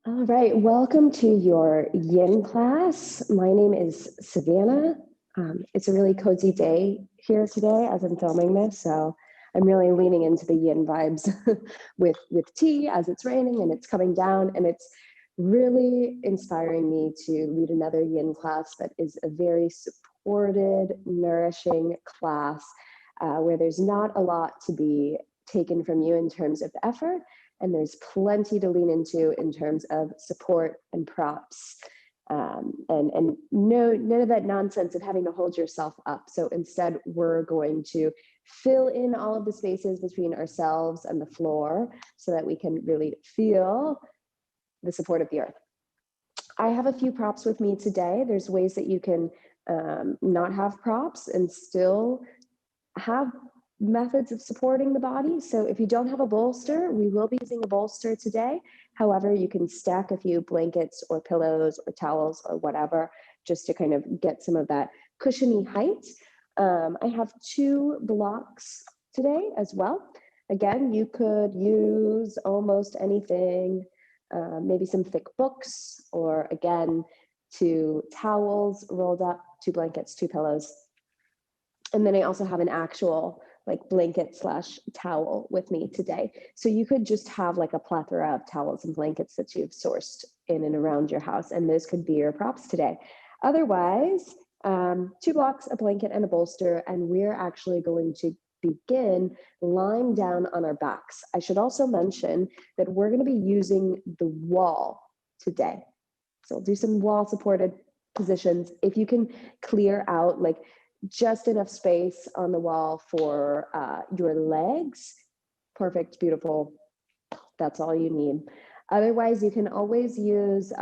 All right, welcome to your yin class. My name is Savannah. It's a really cozy day here today as I'm filming this, so I'm really leaning into the yin vibes with tea as it's raining and it's coming down, and it's really inspiring me to lead another yin class that is a very supported, nourishing class where there's not a lot to be taken from you in terms of effort, and there's plenty to lean into in terms of support and props. And no, none of that nonsense of having to hold yourself up. So instead, we're going to fill in all of the spaces between ourselves and the floor so that we can really feel the support of the earth. I have a few props with me today. There's ways that you can not have props and still have methods of supporting the body. So if you don't have a bolster, we will be using a bolster today. However, you can stack a few blankets or pillows or towels or whatever, just to kind of get some of that cushiony height. I have 2 blocks today as well. Again, you could use almost anything, maybe some thick books, or again, 2 towels rolled up, 2 blankets, 2 pillows. And then I also have an actual like blanket / towel with me today. So you could just have like a plethora of towels and blankets that you've sourced in and around your house, and those could be your props today. Otherwise, 2 blocks, a blanket, and a bolster, and we're actually going to begin lying down on our backs. I should also mention that we're going to be using the wall today. So we'll do some wall supported positions. If you can clear out like just enough space on the wall for your legs, perfect, beautiful. That's all you need. Otherwise, you can always use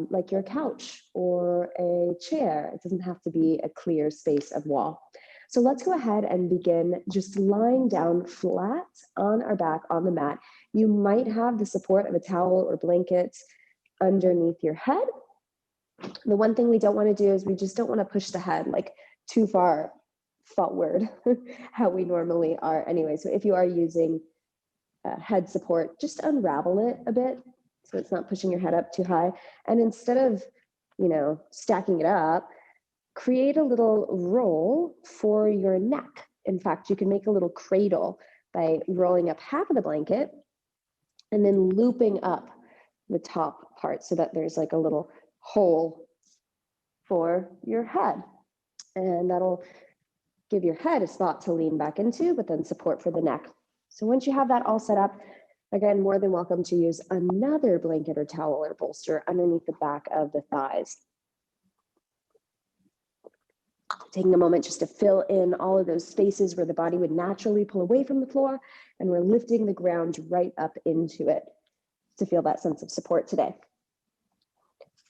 like your couch or a chair. It doesn't have to be a clear space of wall. So let's go ahead and begin just lying down flat on our back on the mat. You might have the support of a towel or blanket underneath your head. The one thing we don't want to do is we just don't want to push the head like too far forward, how we normally are anyway. So if you are using head support, just unravel it a bit so it's not pushing your head up too high. And instead of, stacking it up, create a little roll for your neck. In fact, you can make a little cradle by rolling up half of the blanket and then looping up the top part so that there's like a little hole for your head. And that'll give your head a spot to lean back into, but then support for the neck. So once you have that all set up, again, more than welcome to use another blanket or towel or bolster underneath the back of the thighs. Taking a moment just to fill in all of those spaces where the body would naturally pull away from the floor, and we're lifting the ground right up into it to feel that sense of support today.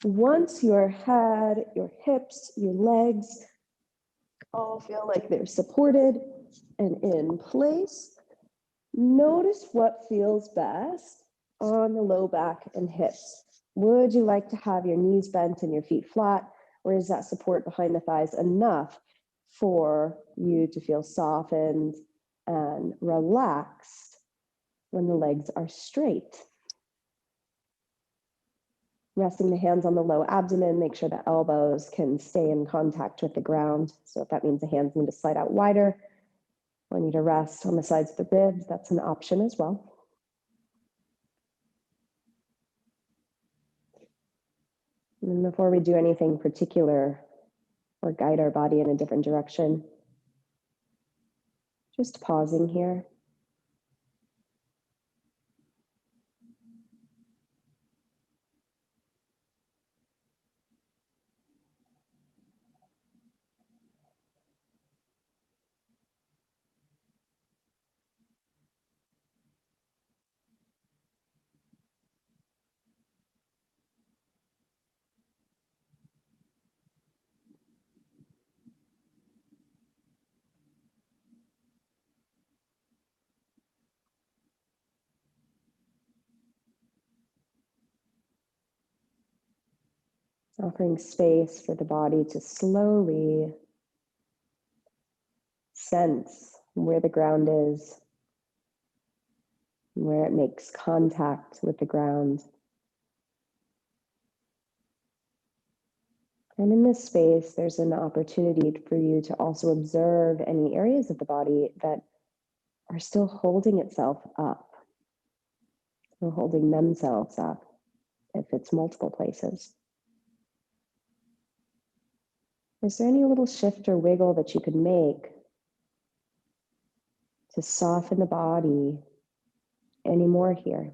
Once your head, your hips, your legs all feel like they're supported and in place, notice what feels best on the low back and hips. Would you like to have your knees bent and your feet flat, or is that support behind the thighs enough for you to feel softened and relaxed when the legs are straight? Resting the hands on the low abdomen, make sure the elbows can stay in contact with the ground. So if that means the hands need to slide out wider or need to rest on the sides of the ribs, that's an option as well. And before we do anything particular or guide our body in a different direction, just pausing here. Offering space for the body to slowly sense where the ground is, where it makes contact with the ground. And in this space, there's an opportunity for you to also observe any areas of the body that are still holding itself up, still holding themselves up, if it's multiple places. Is there any little shift or wiggle that you could make to soften the body any more here?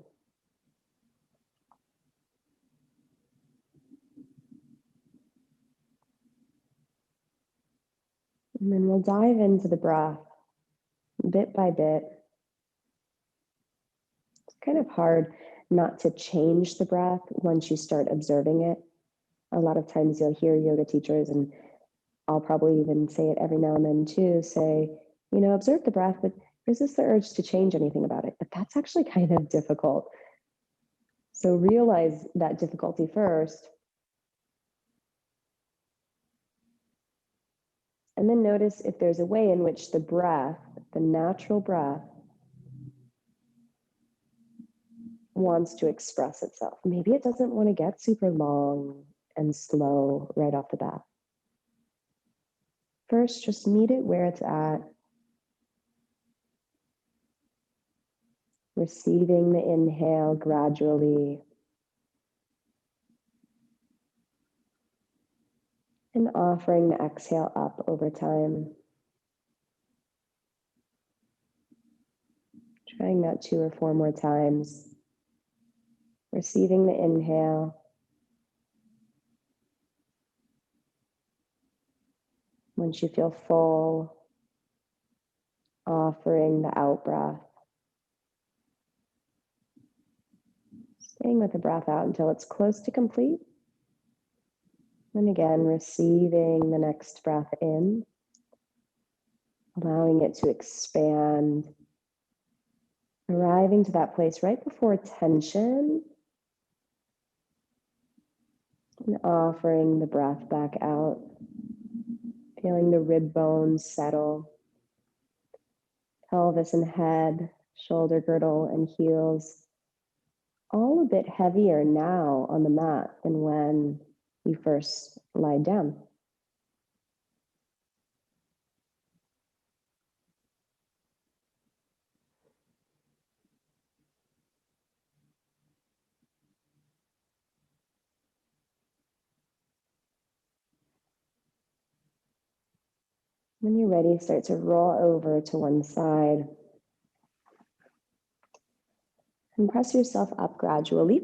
And then we'll dive into the breath bit by bit. It's kind of hard not to change the breath once you start observing it. A lot of times you'll hear yoga teachers, and I'll probably even say it every now and then too, say, you know, observe the breath, but resist the urge to change anything about it. But that's actually kind of difficult. So realize that difficulty first. And then notice if there's a way in which the breath, the natural breath, wants to express itself. Maybe it doesn't want to get super long and slow right off the bat. First, just meet it where it's at. Receiving the inhale gradually. And offering the exhale up over time. Trying that 2 or 4 more times. Receiving the inhale. Once you feel full, offering the out breath. Staying with the breath out until it's close to complete. And again, receiving the next breath in, allowing it to expand, arriving to that place right before tension, and offering the breath back out, feeling the rib bones settle, pelvis and head, shoulder girdle and heels, all a bit heavier now on the mat than when you first lied down. When you're ready, start to roll over to one side and press yourself up gradually.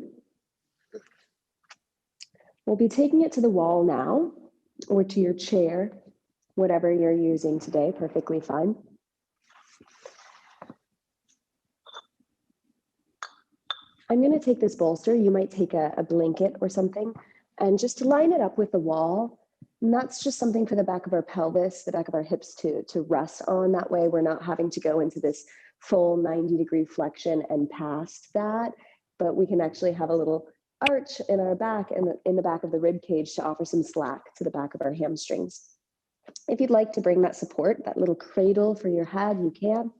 We'll be taking it to the wall now, or to your chair, whatever you're using today, perfectly fine. I'm going to take this bolster. You might take a blanket or something, and just to line it up with the wall. And that's just something for the back of our pelvis, the back of our hips to rest on. That way we're not having to go into this full 90-degree flexion and past that, but we can actually have a little arch in our back and in the back of the rib cage to offer some slack to the back of our hamstrings. If you'd like to bring that support, that little cradle for your head, you can.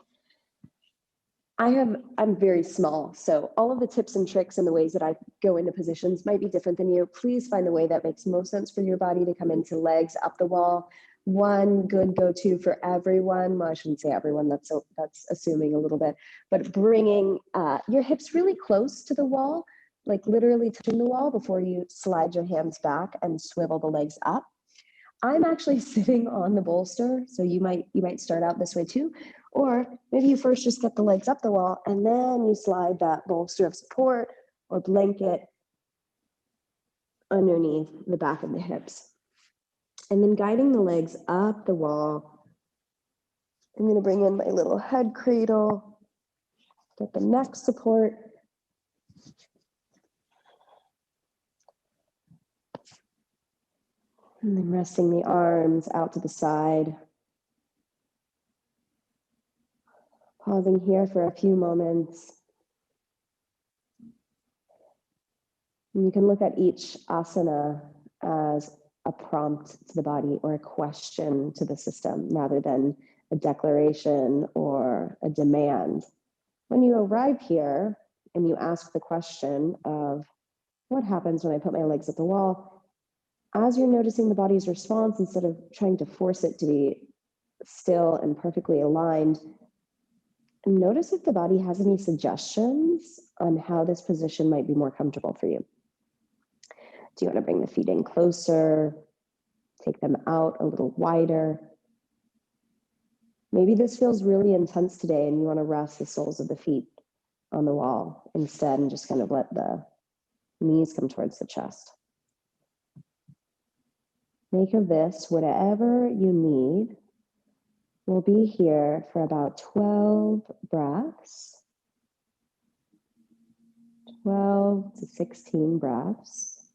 I'm very small, so all of the tips and tricks and the ways that I go into positions might be different than you. Please find the way that makes most sense for your body to come into legs up the wall. One good go-to for everyone, well, I shouldn't say everyone, that's assuming a little bit, but bringing your hips really close to the wall, like literally touching the wall before you slide your hands back and swivel the legs up. I'm actually sitting on the bolster, so you might start out this way too. Or maybe you first just get the legs up the wall and then you slide that bolster of support or blanket underneath the back of the hips. And then guiding the legs up the wall, I'm going to bring in my little head cradle, get the neck support. And then resting the arms out to the side. Pausing here for a few moments. And you can look at each asana as a prompt to the body or a question to the system rather than a declaration or a demand. When you arrive here and you ask the question of what happens when I put my legs at the wall, as you're noticing the body's response, instead of trying to force it to be still and perfectly aligned, notice if the body has any suggestions on how this position might be more comfortable for you. Do you want to bring the feet in closer, take them out a little wider? Maybe this feels really intense today and you want to rest the soles of the feet on the wall instead and just kind of let the knees come towards the chest. Make of this whatever you need. We'll be here for about 12 breaths, 12 to 16 breaths.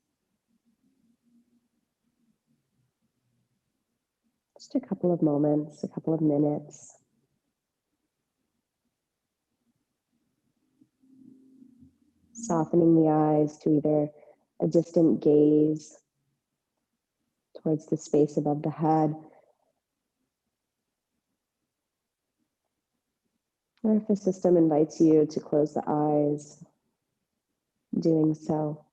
Just a couple of moments, a couple of minutes. Softening the eyes to either a distant gaze towards the space above the head, or if the system invites you to close the eyes, doing so.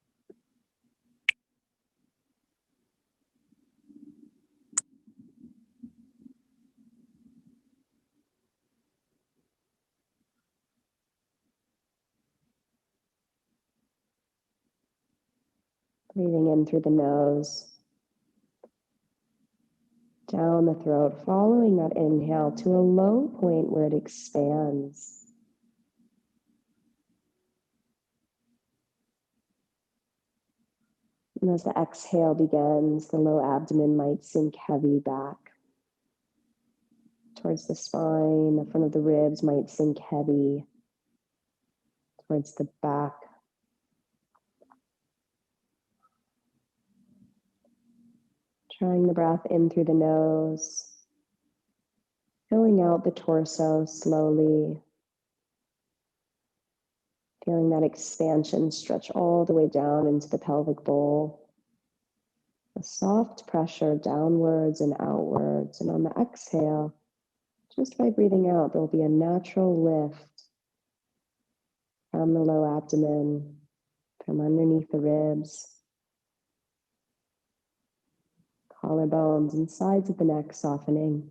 Breathing in through the nose, down the throat, following that inhale to a low point where it expands. And as the exhale begins, the low abdomen might sink heavy back towards the spine. The front of the ribs might sink heavy towards the back. Drawing the breath in through the nose, filling out the torso slowly, feeling that expansion stretch all the way down into the pelvic bowl. A soft pressure downwards and outwards. And on the exhale, just by breathing out, there'll be a natural lift from the low abdomen, from underneath the ribs, collarbones and sides of the neck softening.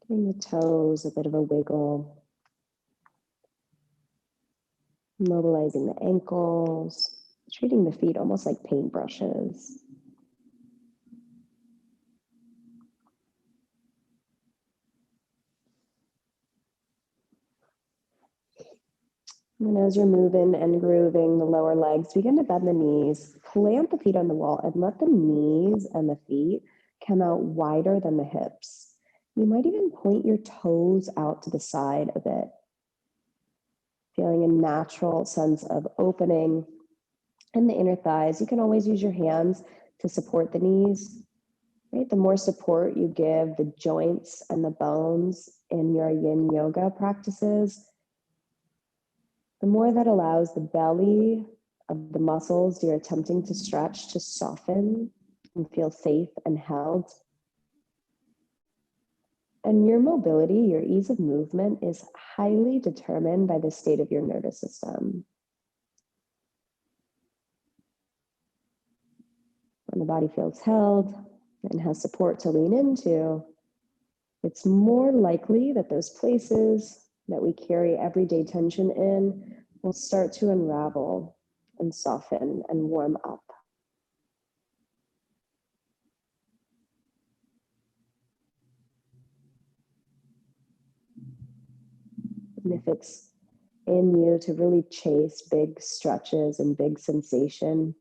Giving the toes a bit of a wiggle. Mobilizing the ankles, treating the feet almost like paintbrushes. And as you're moving and grooving the lower legs, begin to bend the knees, plant the feet on the wall, and let the knees and the feet come out wider than the hips. You might even point your toes out to the side a bit, feeling a natural sense of opening in the inner thighs. You can always use your hands to support the knees. Right? The more support you give the joints and the bones in your yin yoga practices, the more that allows the belly of the muscles you're attempting to stretch to soften and feel safe and held. And your mobility, your ease of movement is highly determined by the state of your nervous system. When the body feels held and has support to lean into, it's more likely that those places that we carry everyday tension in will start to unravel and soften and warm up. And if it's in you to really chase big stretches and big sensation.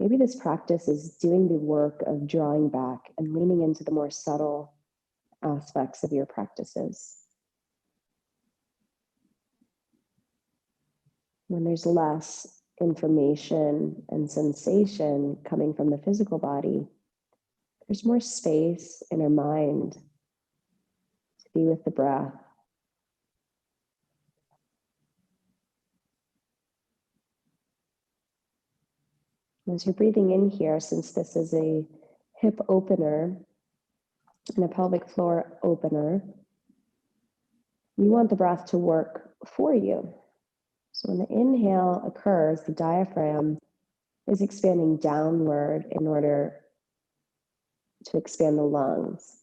Maybe this practice is doing the work of drawing back and leaning into the more subtle aspects of your practices. When there's less information and sensation coming from the physical body, there's more space in our mind to be with the breath. As you're breathing in here, since this is a hip opener and a pelvic floor opener, you want the breath to work for you. So when the inhale occurs, the diaphragm is expanding downward in order to expand the lungs.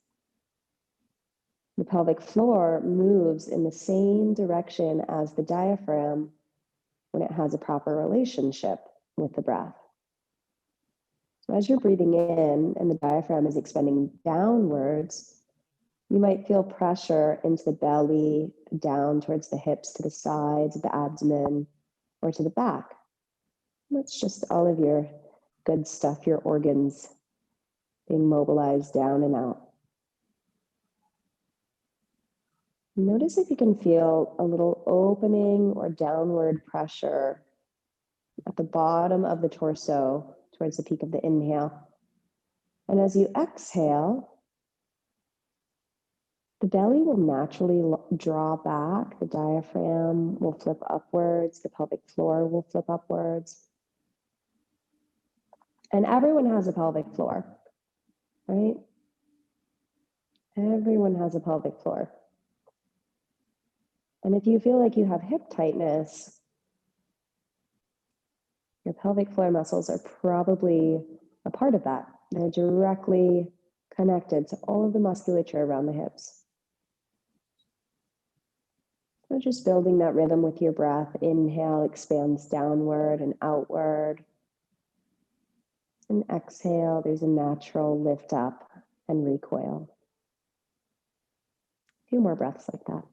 The pelvic floor moves in the same direction as the diaphragm when it has a proper relationship with the breath. So as you're breathing in and the diaphragm is expanding downwards, you might feel pressure into the belly, down towards the hips, to the sides of the abdomen, or to the back. That's just all of your good stuff, your organs being mobilized down and out. Notice if you can feel a little opening or downward pressure at the bottom of the torso towards the peak of the inhale. And as you exhale, the belly will naturally draw back, the diaphragm will flip upwards, the pelvic floor will flip upwards. And everyone has a pelvic floor, right? Everyone has a pelvic floor. And if you feel like you have hip tightness, your pelvic floor muscles are probably a part of that. They're directly connected to all of the musculature around the hips. So just building that rhythm with your breath. Inhale expands downward and outward. And exhale, there's a natural lift up and recoil. A few more breaths like that.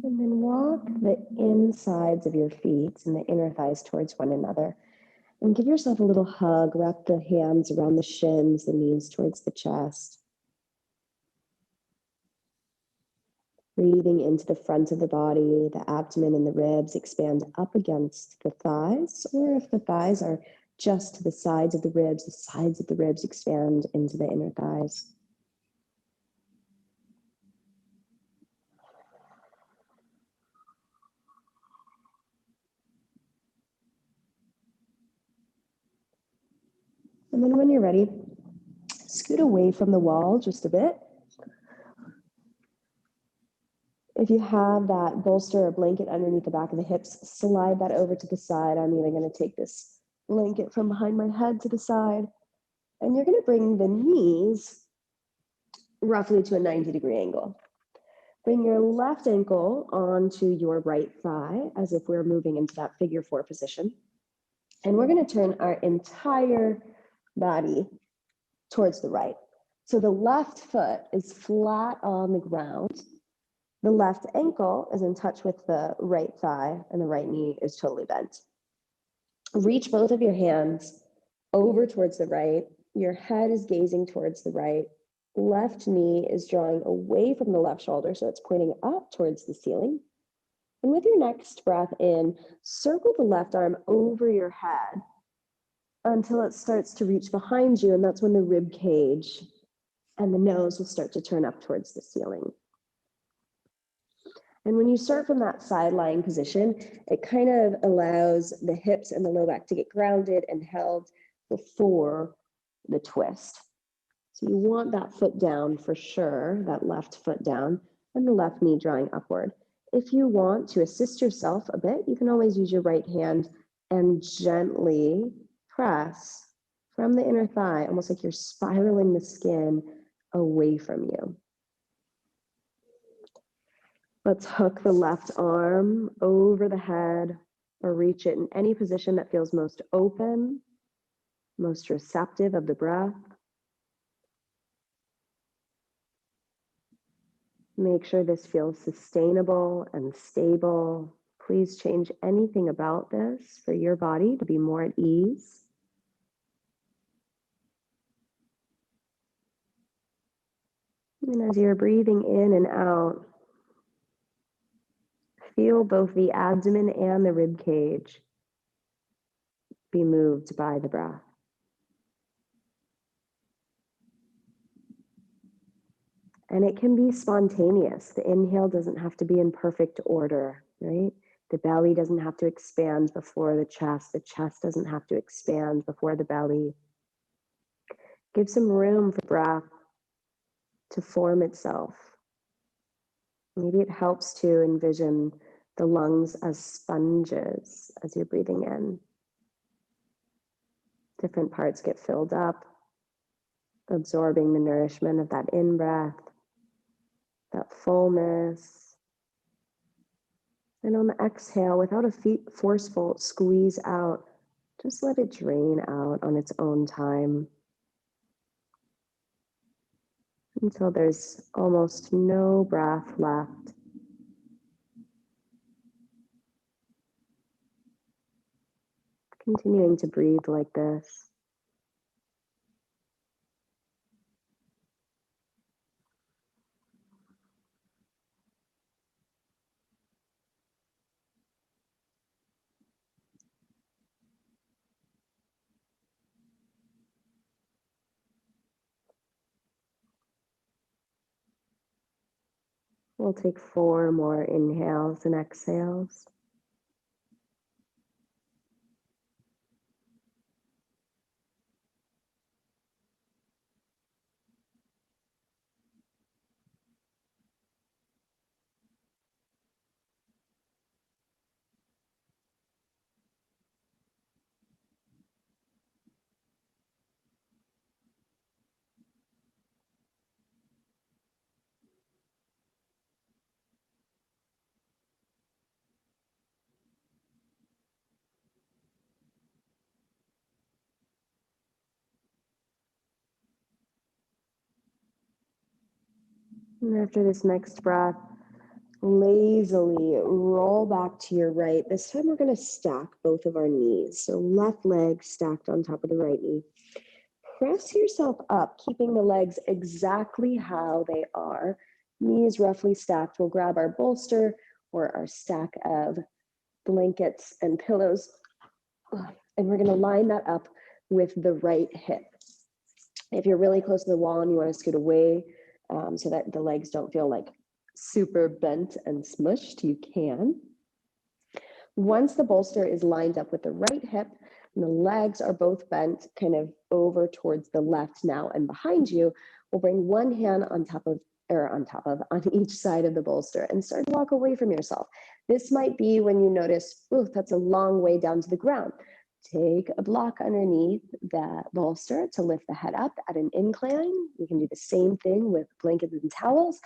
And then walk the insides of your feet and the inner thighs towards one another. And give yourself a little hug. Wrap the hands around the shins, the knees towards the chest. Breathing into the front of the body, the abdomen and the ribs expand up against the thighs. Or if the thighs are just to the sides of the ribs expand into the inner thighs. And then when you're ready, scoot away from the wall just a bit. If you have that bolster or blanket underneath the back of the hips, slide that over to the side. I'm even going to take this blanket from behind my head to the side. And you're going to bring the knees roughly to a 90-degree angle. Bring your left ankle onto your right thigh as if we're moving into that figure 4 position. And we're going to turn our entire body towards the right. So the left foot is flat on the ground. The left ankle is in touch with the right thigh, and the right knee is totally bent. Reach both of your hands over towards the right. Your head is gazing towards the right. Left knee is drawing away from the left shoulder, so it's pointing up towards the ceiling. And with your next breath in, circle the left arm over your head until it starts to reach behind you, and that's when the rib cage and the nose will start to turn up towards the ceiling. And when you start from that side lying position, it kind of allows the hips and the low back to get grounded and held before the twist. So you want that foot down for sure, that left foot down, and the left knee drawing upward. If you want to assist yourself a bit, you can always use your right hand and gently press from the inner thigh, almost like you're spiraling the skin away from you. Let's hook the left arm over the head or reach it in any position that feels most open, most receptive of the breath. Make sure this feels sustainable and stable. Please change anything about this for your body to be more at ease. And as you're breathing in and out, feel both the abdomen and the rib cage be moved by the breath. And it can be spontaneous. The inhale doesn't have to be in perfect order, right? The belly doesn't have to expand before the chest. The chest doesn't have to expand before the belly. Give some room for breath to form itself. Maybe it helps to envision the lungs as sponges as you're breathing in. Different parts get filled up, absorbing the nourishment of that in-breath, that fullness. And on the exhale, without a forceful squeeze out, just let it drain out on its own time until there's almost no breath left. Continuing to breathe like this. We'll take 4 more inhales and exhales. And after this next breath, lazily roll back to your right. This time we're going to stack both of our knees. So left leg stacked on top of the right knee. Press yourself up, keeping the legs exactly how they are. Knees roughly stacked. We'll grab our bolster or our stack of blankets and pillows. And we're going to line that up with the right hip. If you're really close to the wall and you want to scoot away so that the legs don't feel like super bent and smushed, you can. Once the bolster is lined up with the right hip and the legs are both bent kind of over towards the left now and behind you, we'll bring one hand on each side of the bolster and start to walk away from yourself. This might be when you notice, oh, that's a long way down to the ground. Take a block underneath the bolster to lift the head up at an incline. You can do the same thing with blankets and towels,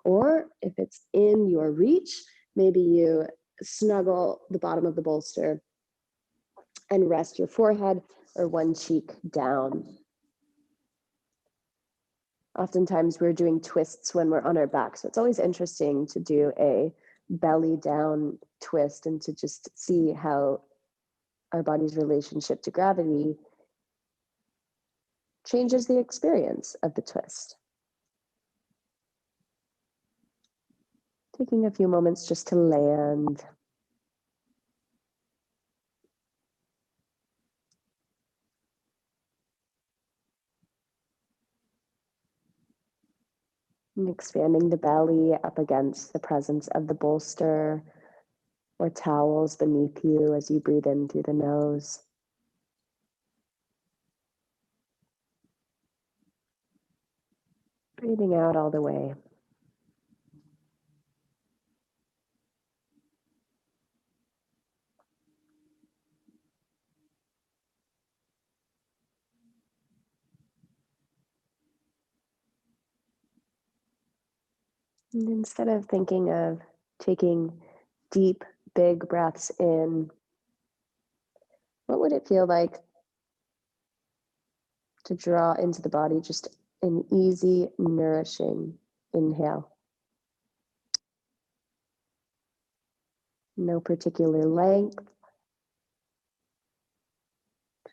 or if it's in your reach, maybe you snuggle the bottom of the bolster and rest your forehead or one cheek down. Oftentimes we're doing twists when we're on our back, so it's always interesting to do a belly down twist and to just see how our body's relationship to gravity changes the experience of the twist. Taking a few moments just to land. And expanding the belly up against the presence of the bolster or towels beneath you as you breathe in through the nose. Breathing out all the way. And instead of thinking of taking deep, big breaths in, what would it feel like to draw into the body just an easy, nourishing inhale? No particular length,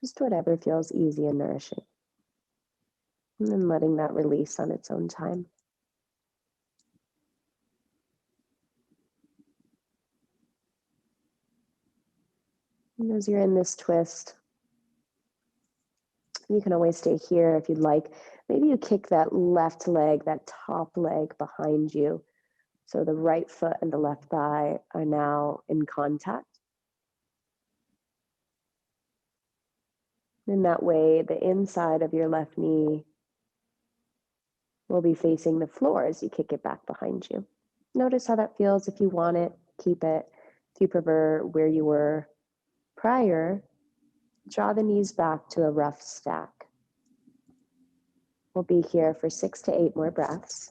just whatever feels easy and nourishing. And then letting that release on its own time. And as you're in this twist, you can always stay here if you'd like. Maybe you kick that left leg, that top leg behind you. So the right foot and the left thigh are now in contact. In that way, the inside of your left knee will be facing the floor as you kick it back behind you. Notice how that feels. If you want it, keep it. If you prefer where you were prior, draw the knees back to a rough stack. We'll be here for 6 to 8 more breaths.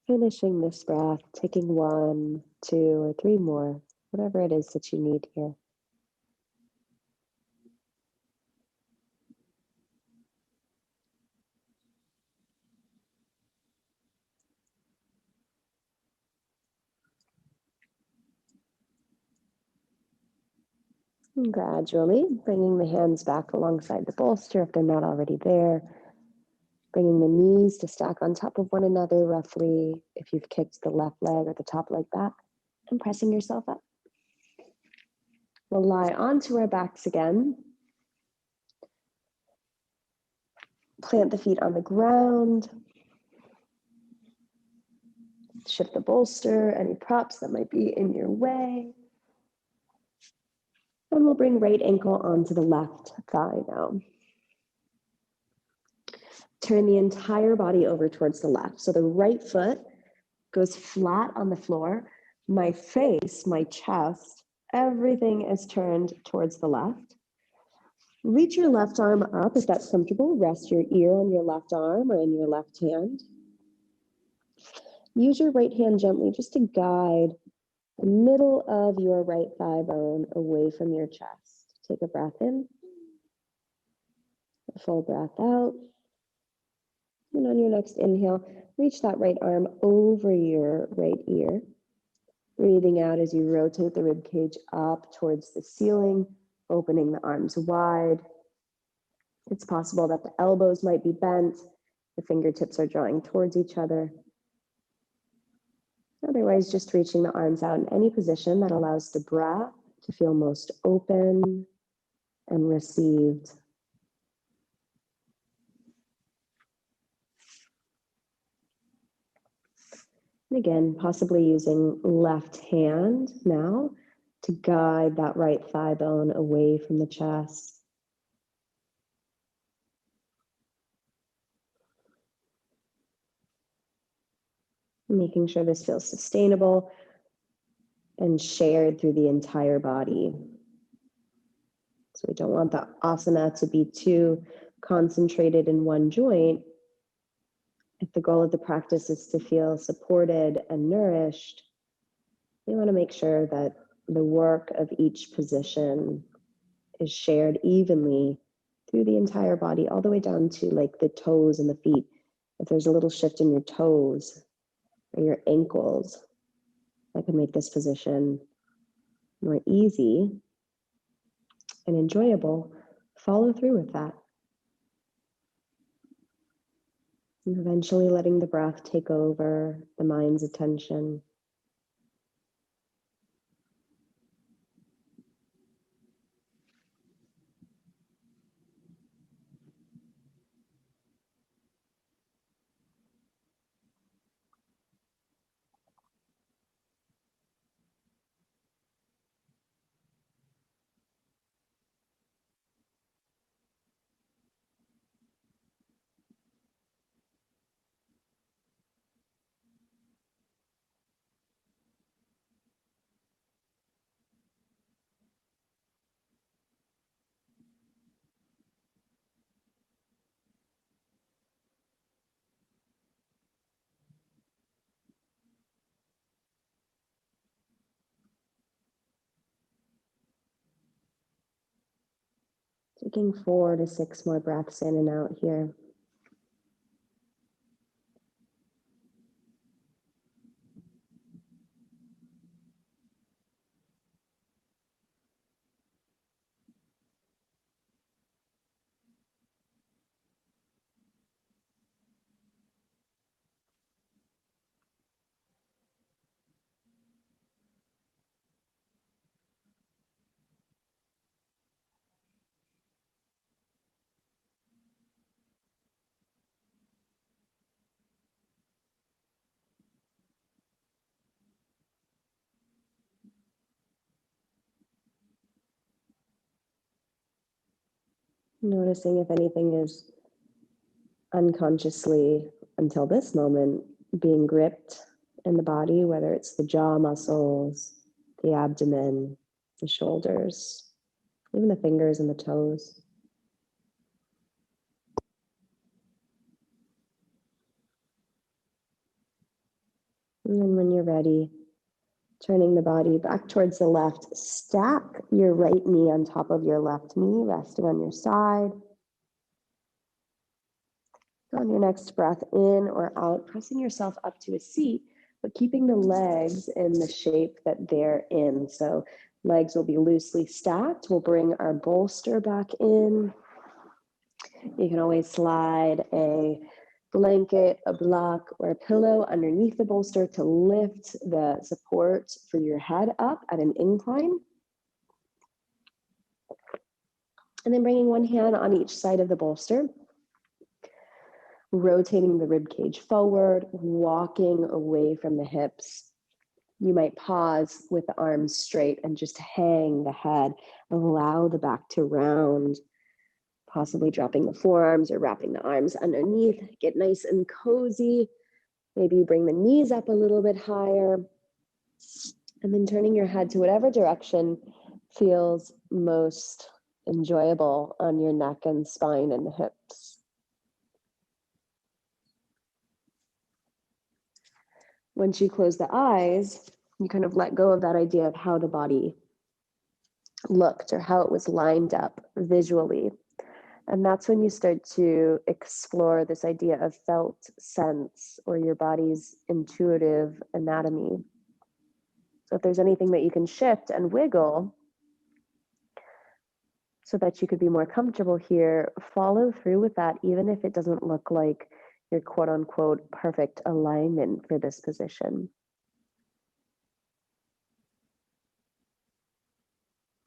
Finishing this breath, taking 1, 2, or 3 more, whatever it is that you need here. And gradually bringing the hands back alongside the bolster if they're not already there. Bringing the knees to stack on top of one another roughly if you've kicked the left leg or the top leg back, and pressing yourself up. We'll lie onto our backs again. Plant the feet on the ground. Shift the bolster, any props that might be in your way. And we'll bring right ankle onto the left thigh now. Turn the entire body over towards the left. So the right foot goes flat on the floor. My face, my chest, everything is turned towards the left. Reach your left arm up if that's comfortable. Rest your ear on your left arm or in your left hand. Use your right hand gently just to guide the middle of your right thigh bone away from your chest. Take a breath in, a full breath out. And on your next inhale, reach that right arm over your right ear. Breathing out as you rotate the rib cage up towards the ceiling, opening the arms wide. It's possible that the elbows might be bent, the fingertips are drawing towards each other. Otherwise, just reaching the arms out in any position that allows the breath to feel most open and received. And again, possibly using left hand now to guide that right thigh bone away from the chest. Making sure this feels sustainable and shared through the entire body. So we don't want the asana to be too concentrated in one joint. If the goal of the practice is to feel supported and nourished, we want to make sure that the work of each position is shared evenly through the entire body, all the way down to like the toes and the feet. If there's a little shift in your toes or your ankles, that could make this position more easy and enjoyable. Follow through with that. And eventually letting the breath take over the mind's attention. Taking 4 to 6 more breaths in and out here. Noticing if anything is unconsciously, until this moment, being gripped in the body, whether it's the jaw muscles, the abdomen, the shoulders, even the fingers and the toes. And then when you're ready, turning the body back towards the left, stack your right knee on top of your left knee, resting on your side. On your next breath in or out, pressing yourself up to a seat, but keeping the legs in the shape that they're in. So legs will be loosely stacked. We'll bring our bolster back in. You can always slide a blanket, a block, or a pillow underneath the bolster to lift the support for your head up at an incline. And then bringing one hand on each side of the bolster, rotating the rib cage forward, walking away from the hips. You might pause with the arms straight and just hang the head. Allow the back to round, possibly dropping the forearms or wrapping the arms underneath. Get nice and cozy. Maybe you bring the knees up a little bit higher. And then turning your head to whatever direction feels most enjoyable on your neck and spine and hips. Once you close the eyes, you kind of let go of that idea of how the body looked or how it was lined up visually. And that's when you start to explore this idea of felt sense or your body's intuitive anatomy. So if there's anything that you can shift and wiggle so that you could be more comfortable here, follow through with that, even if it doesn't look like your quote unquote perfect alignment for this position.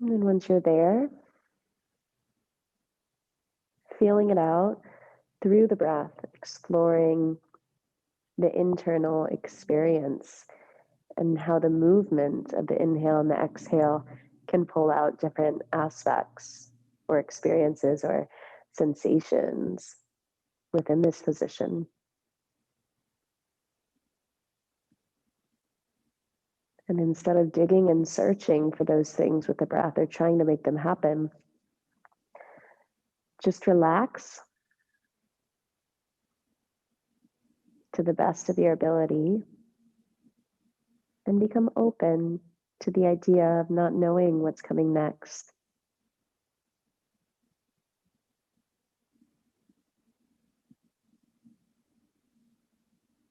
And then once you're there, feeling it out through the breath, exploring the internal experience and how the movement of the inhale and the exhale can pull out different aspects or experiences or sensations within this position. And instead of digging and searching for those things with the breath or trying to make them happen, Just relax to the best of your ability and become open to the idea of not knowing what's coming next.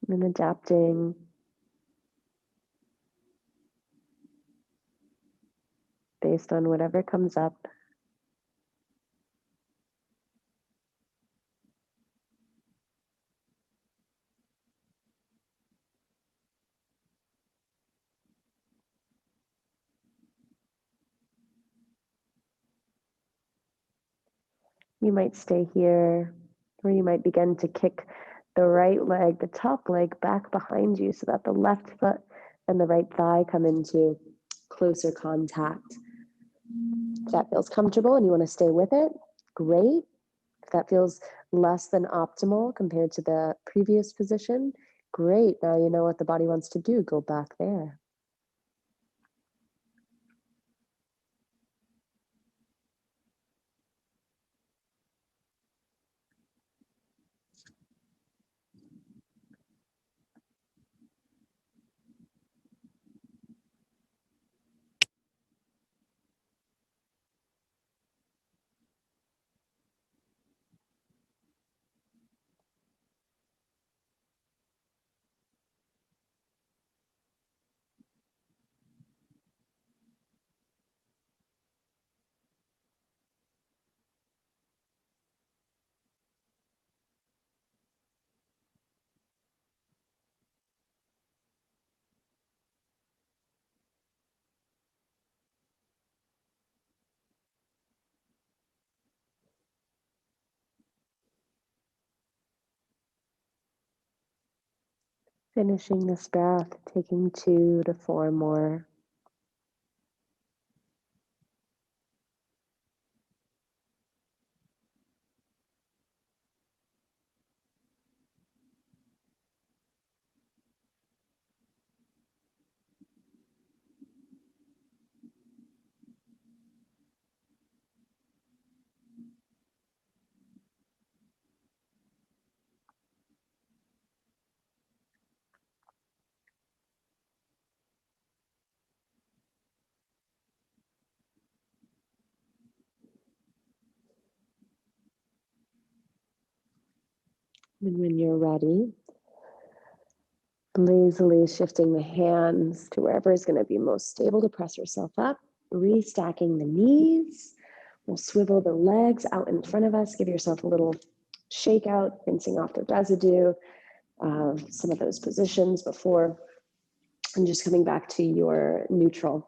And adapting based on whatever comes up. You might stay here, or you might begin to kick the right leg, the top leg, back behind you so that the left foot and the right thigh come into closer contact. If that feels comfortable and you want to stay with it, great. If that feels less than optimal compared to the previous position, great. Now you know what the body wants to do. Go back there. Finishing this breath, taking 2 to 4 more. And when you're ready, lazily shifting the hands to wherever is going to be most stable to press yourself up, restacking the knees. We'll swivel the legs out in front of us, give yourself a little shake out, rinsing off the residue of some of those positions before, and just coming back to your neutral.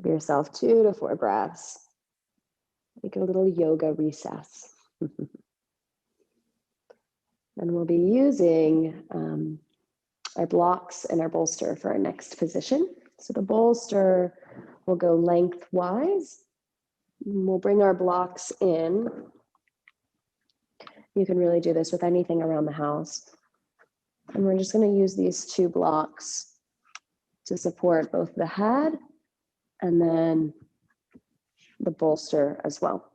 Give yourself 2 to 4 breaths. Make a little yoga recess. And we'll be using our blocks and our bolster for our next position. So the bolster will go lengthwise. We'll bring our blocks in. You can really do this with anything around the house. And we're just going to use these 2 blocks to support both the head and then the bolster as well.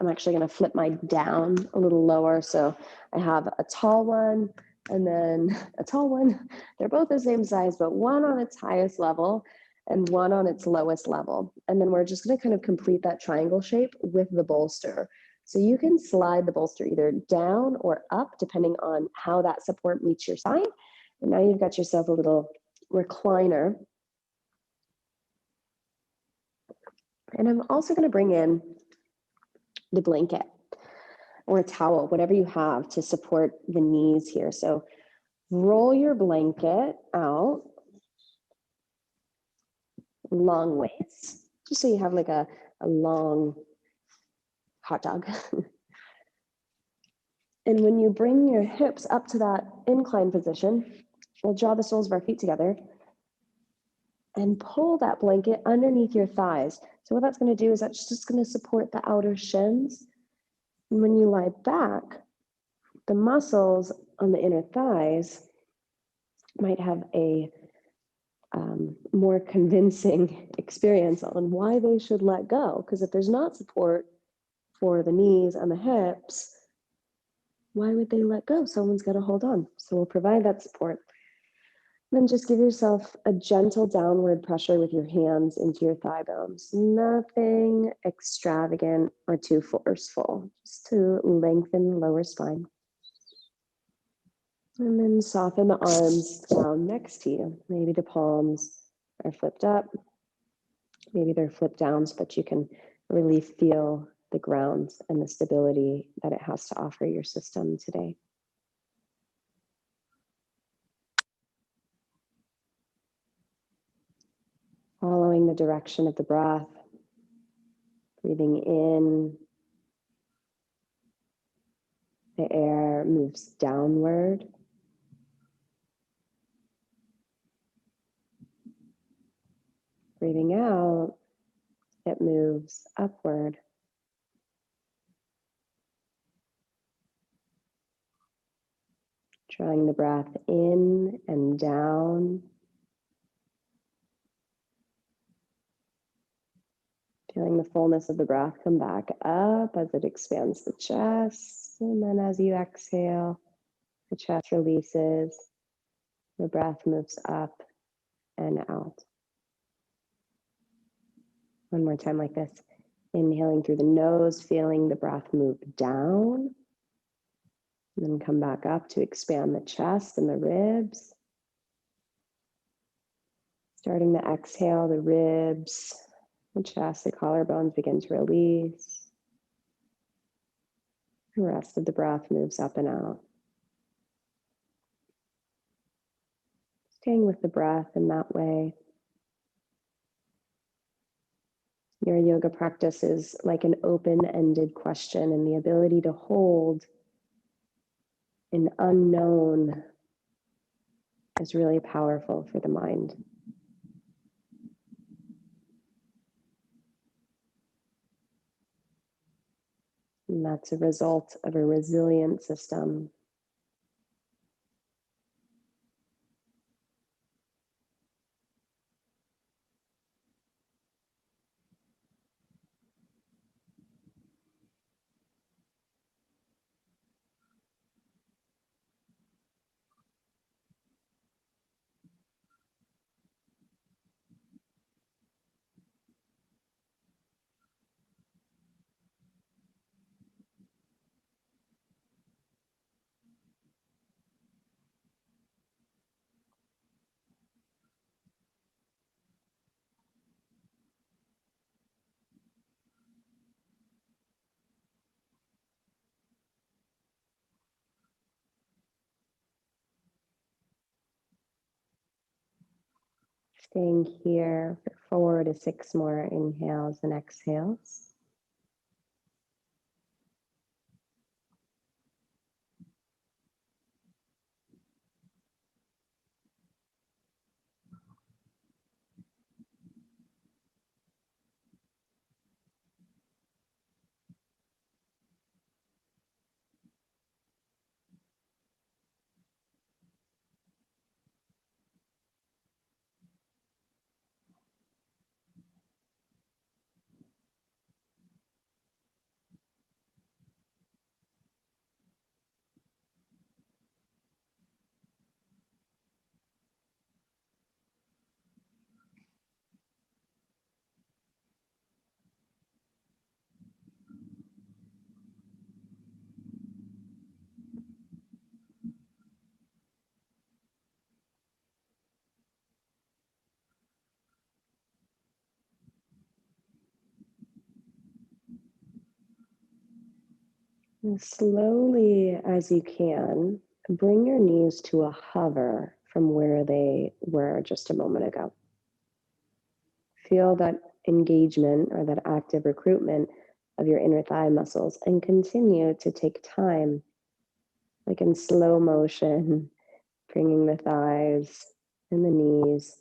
I'm actually going to flip mine down a little lower. So I have a tall one and then a tall one. They're both the same size, but one on its highest level and one on its lowest level. And then we're just going to kind of complete that triangle shape with the bolster. So you can slide the bolster either down or up, depending on how that support meets your side. And now you've got yourself a little recliner. And I'm also going to bring in the blanket or a towel, whatever you have to support the knees here. So roll your blanket out long ways, just so you have like a long hot dog. And when you bring your hips up to that incline position, we'll draw the soles of our feet together and pull that blanket underneath your thighs. So what that's going to do is that's just going to support the outer shins. And when you lie back, the muscles on the inner thighs might have a more convincing experience on why they should let go. Because if there's not support for the knees and the hips, why would they let go? Someone's got to hold on. So we'll provide that support. Then just give yourself a gentle downward pressure with your hands into your thigh bones. Nothing extravagant or too forceful, just to lengthen lower spine. And then soften the arms down next to you. Maybe the palms are flipped up. Maybe they're flipped down so that you can really feel the ground and the stability that it has to offer your system today. Following the direction of the breath, breathing in, the air moves downward. Breathing out, it moves upward. Drawing the breath in and down. Feeling the fullness of the breath come back up as it expands the chest. And then as you exhale, the chest releases. The breath moves up and out. One more time like this. Inhaling through the nose, feeling the breath move down. And then come back up to expand the chest and the ribs. Starting the exhale, the ribs, the chest, the collarbones begin to release. The rest of the breath moves up and out. Staying with the breath in that way. Your yoga practice is like an open-ended question, and the ability to hold an unknown is really powerful for the mind. And that's a result of a resilient system. Staying here for 4 to 6 more inhales and exhales. And slowly as you can, bring your knees to a hover from where they were just a moment ago. Feel that engagement or that active recruitment of your inner thigh muscles and continue to take time, like in slow motion, bringing the thighs and the knees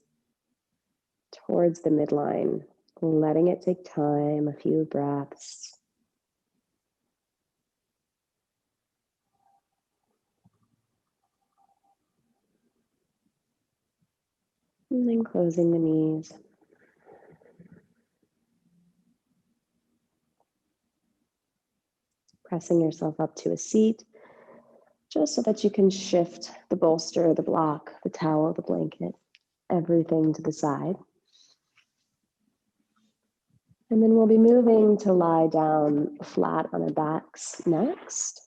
towards the midline, letting it take time, a few breaths. And then closing the knees. Pressing yourself up to a seat, just so that you can shift the bolster, the block, the towel, the blanket, everything to the side. And then we'll be moving to lie down flat on our backs next.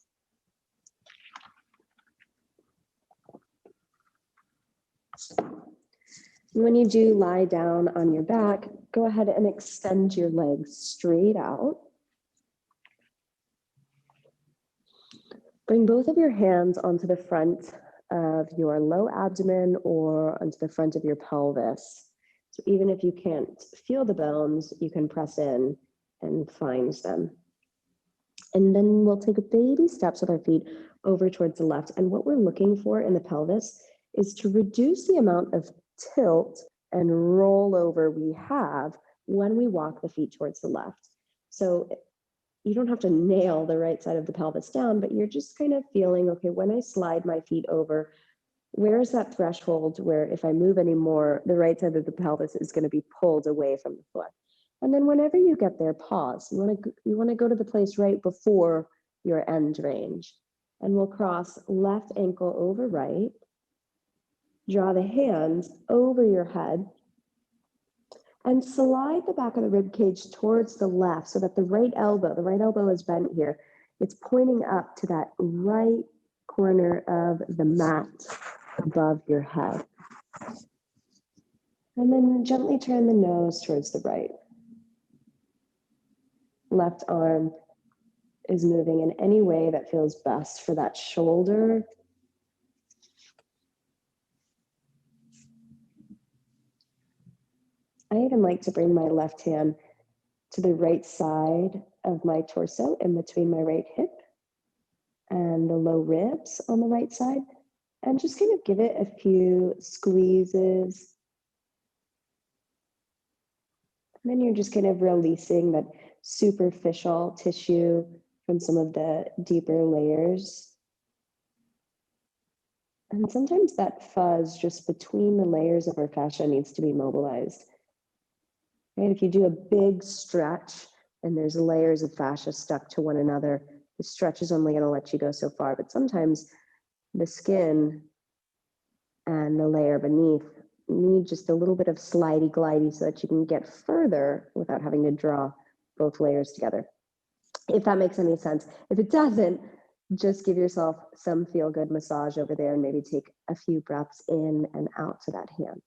When you do lie down on your back, go ahead and extend your legs straight out. Bring both of your hands onto the front of your low abdomen or onto the front of your pelvis. So even if you can't feel the bones, you can press in and find them. And then we'll take baby steps with our feet over towards the left. And what we're looking for in the pelvis is to reduce the amount of tilt and rollover we have when we walk the feet towards the left. So you don't have to nail the right side of the pelvis down, but you're just kind of feeling, okay, when I slide my feet over, where is that threshold where if I move anymore, the right side of the pelvis is going to be pulled away from the foot. And then whenever you get there, pause. You want to go to the place right before your end range. And we'll cross left ankle over right. Draw the hands over your head. And slide the back of the rib cage towards the left so that the right elbow is bent here. It's pointing up to that right corner of the mat above your head. And then gently turn the nose towards the right. Left arm is moving in any way that feels best for that shoulder. I even like to bring my left hand to the right side of my torso in between my right hip and the low ribs on the right side, and just kind of give it a few squeezes. And then you're just kind of releasing that superficial tissue from some of the deeper layers. And sometimes that fuzz just between the layers of our fascia needs to be mobilized. Right? If you do a big stretch and there's layers of fascia stuck to one another, the stretch is only going to let you go so far. But sometimes the skin and the layer beneath need just a little bit of slidey glidey so that you can get further without having to draw both layers together. If that makes any sense. If it doesn't, just give yourself some feel-good massage over there and maybe take a few breaths in and out to that hand.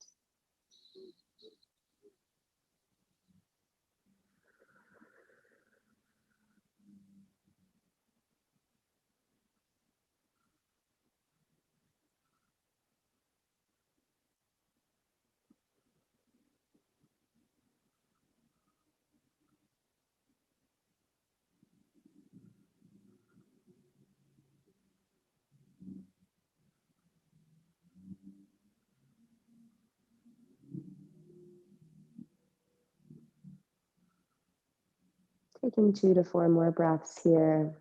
Taking 2 to 4 more breaths here.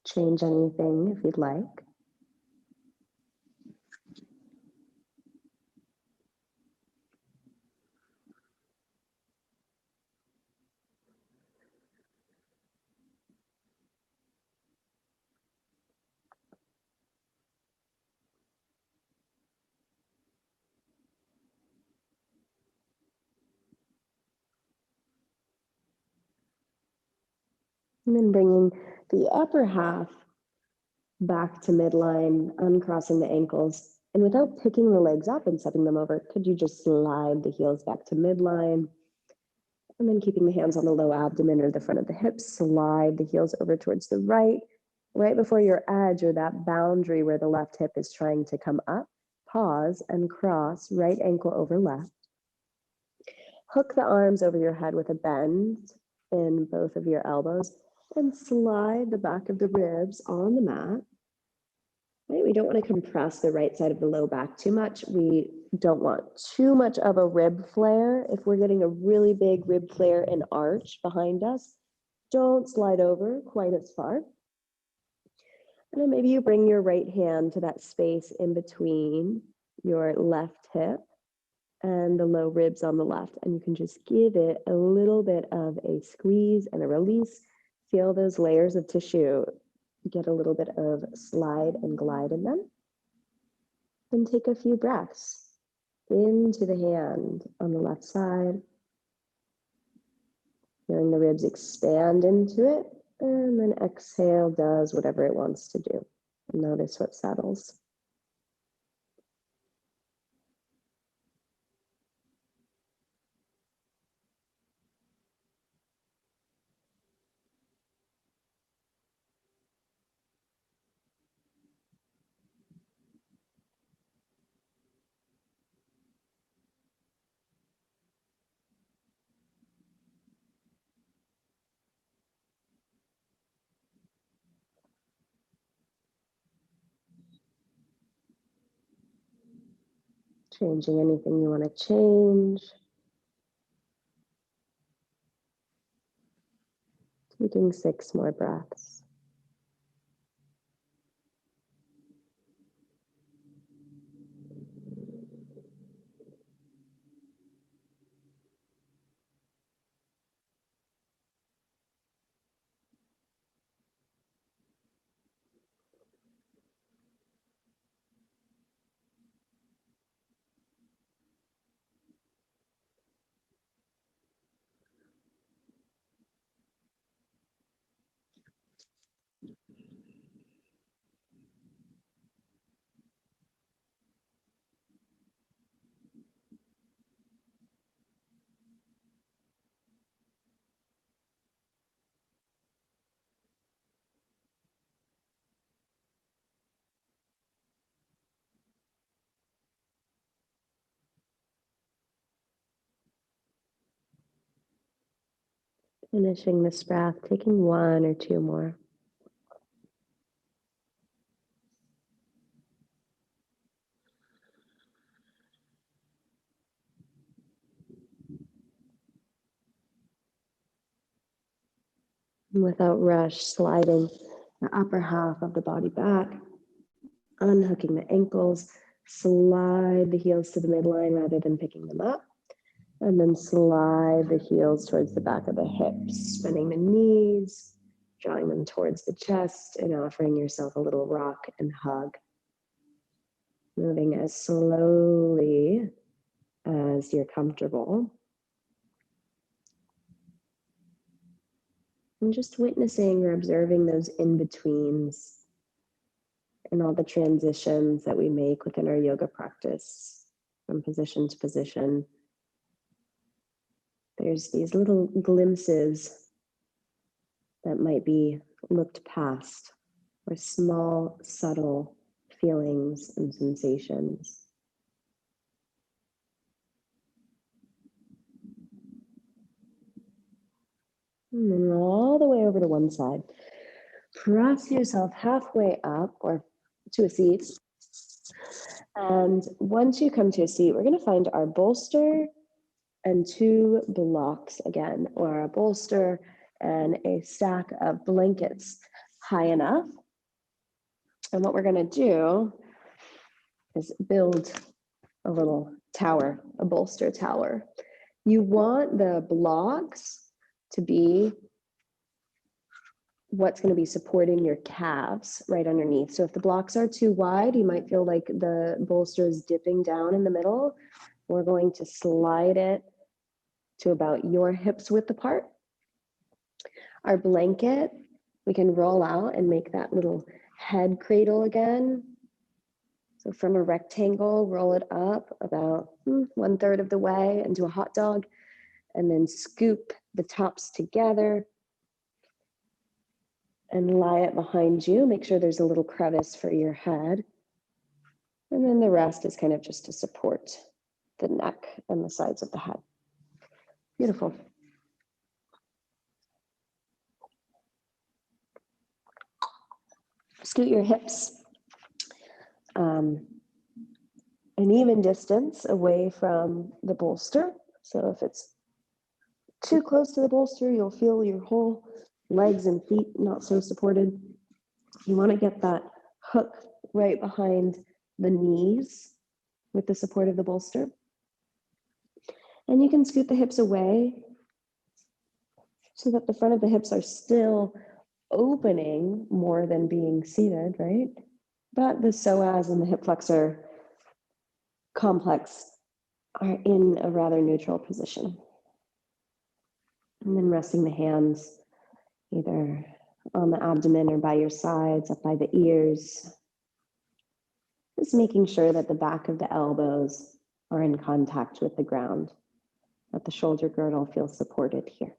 Change anything if you'd like. And then bringing the upper half back to midline, uncrossing the ankles. And without picking the legs up and setting them over, could you just slide the heels back to midline? And then keeping the hands on the low abdomen or the front of the hips, slide the heels over towards the right before your edge or that boundary where the left hip is trying to come up. Pause and cross right ankle over left. Hook the arms over your head with a bend in both of your elbows and slide the back of the ribs on the mat. Right? We don't want to compress the right side of the low back too much. We don't want too much of a rib flare. If we're getting a really big rib flare and arch behind us, don't slide over quite as far. And then maybe you bring your right hand to that space in between your left hip and the low ribs on the left. And you can just give it a little bit of a squeeze and a release. Feel those layers of tissue get a little bit of slide and glide in them. Then take a few breaths into the hand on the left side, feeling the ribs expand into it, and then exhale does whatever it wants to do. Notice what settles. Changing anything you want to change. Taking 6 more breaths. Finishing this breath, taking 1 or 2 more. Without rush, sliding the upper half of the body back, unhooking the ankles, slide the heels to the midline rather than picking them up, and then slide the heels towards the back of the hips, spinning the knees, drawing them towards the chest, and offering yourself a little rock and hug. Moving as slowly as you're comfortable. And just witnessing or observing those in-betweens and all the transitions that we make within our yoga practice from position to position. There's these little glimpses that might be looked past, or small, subtle feelings and sensations. And then all the way over to one side. Press yourself halfway up or to a seat. And once you come to a seat, we're going to find our bolster and 2 blocks again, or a bolster and a stack of blankets high enough. And what we're going to do is build a little tower, a bolster tower. You want the blocks to be what's going to be supporting your calves right underneath. So if the blocks are too wide, you might feel like the bolster is dipping down in the middle. We're going to slide it to about your hips width apart. Our blanket, we can roll out and make that little head cradle again. So from a rectangle, roll it up about 1/3 of the way into a hot dog, and then scoop the tops together and lie it behind you. Make sure there's a little crevice for your head. And then the rest is kind of just to support the neck and the sides of the head. Beautiful. Scoot your hips an even distance away from the bolster. So if it's too close to the bolster, you'll feel your whole legs and feet not so supported. You want to get that hook right behind the knees with the support of the bolster. And you can scoot the hips away so that the front of the hips are still opening more than being seated, right? But the psoas and the hip flexor complex are in a rather neutral position. And then resting the hands either on the abdomen or by your sides, up by the ears. Just making sure that the back of the elbows are in contact with the ground, that the shoulder girdle feels supported here.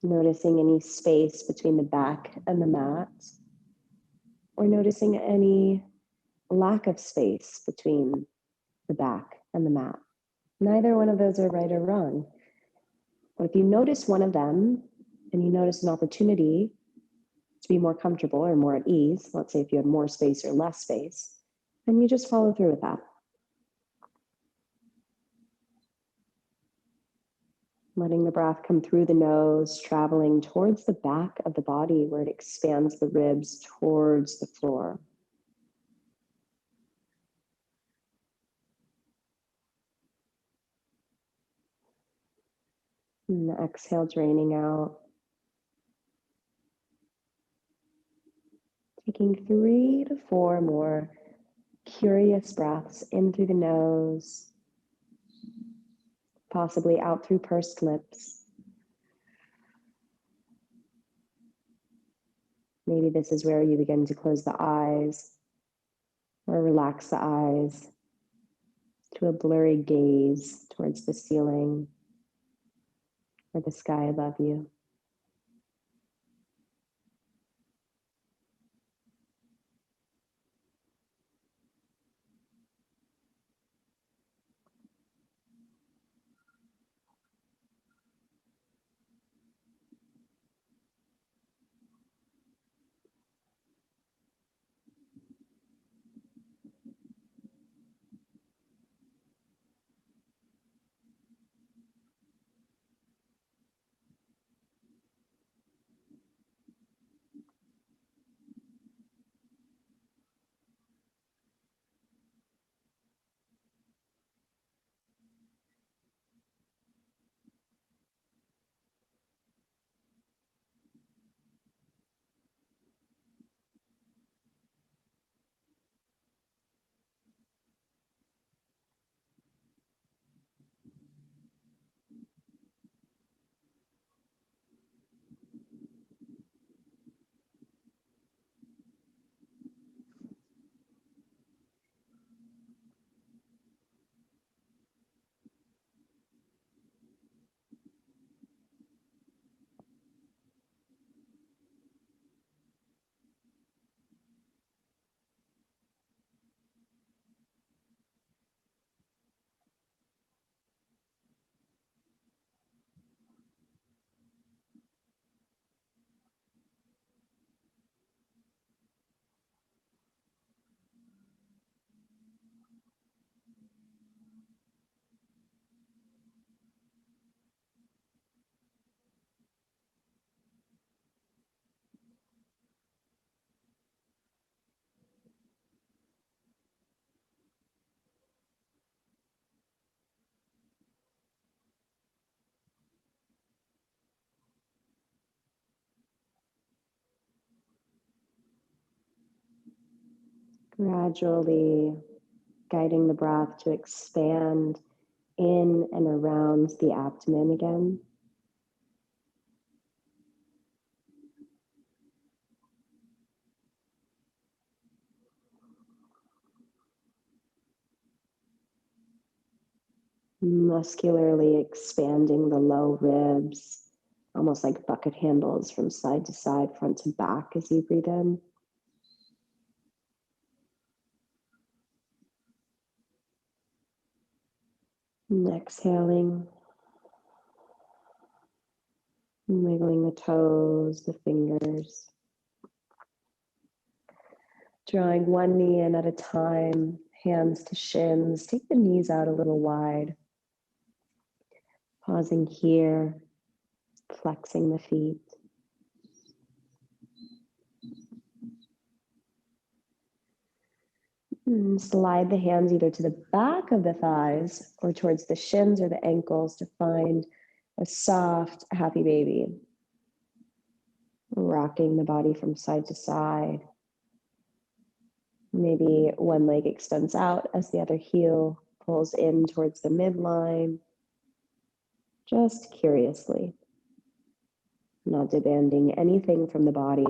Noticing any space between the back and the mat, or noticing any lack of space between the back and the mat. Neither one of those are right or wrong. But if you notice one of them and you notice an opportunity to be more comfortable or more at ease, let's say if you have more space or less space, then you just follow through with that. Letting the breath come through the nose, traveling towards the back of the body where it expands the ribs towards the floor. And the exhale draining out. Taking 3 to 4 more curious breaths in through the nose, possibly out through pursed lips. Maybe this is where you begin to close the eyes or relax the eyes to a blurry gaze towards the ceiling or the sky above you. Gradually guiding the breath to expand in and around the abdomen again. Muscularly expanding the low ribs, almost like bucket handles from side to side, front to back as you breathe in. And exhaling, wiggling the toes, the fingers. Drawing one knee in at a time, hands to shins. Take the knees out a little wide. Pausing here, flexing the feet. Slide the hands either to the back of the thighs or towards the shins or the ankles to find a soft, happy baby. Rocking the body from side to side. Maybe one leg extends out as the other heel pulls in towards the midline. Just curiously. Not demanding anything from the body,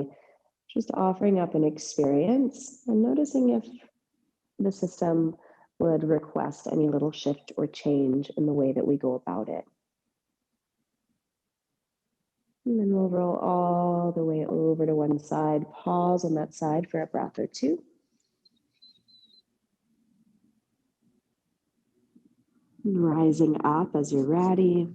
just offering up an experience and noticing if the system would request any little shift or change in the way that we go about it. And then we'll roll all the way over to one side. Pause on that side for a breath or two. Rising up as you're ready.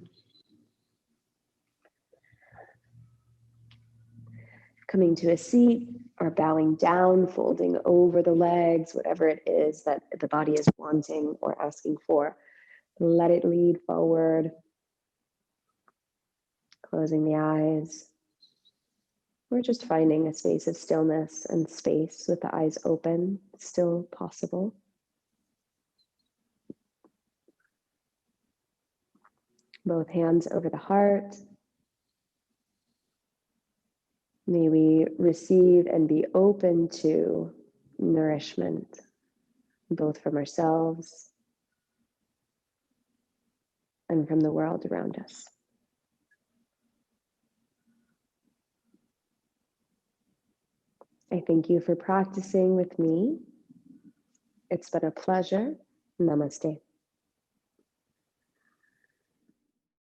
Coming to a seat or bowing down, folding over the legs, whatever it is that the body is wanting or asking for. Let it lead forward. Closing the eyes. We're just finding a space of stillness and space with the eyes open, still possible. Both hands over the heart. May we receive and be open to nourishment, both from ourselves and from the world around us. I thank you for practicing with me. It's been a pleasure. Namaste.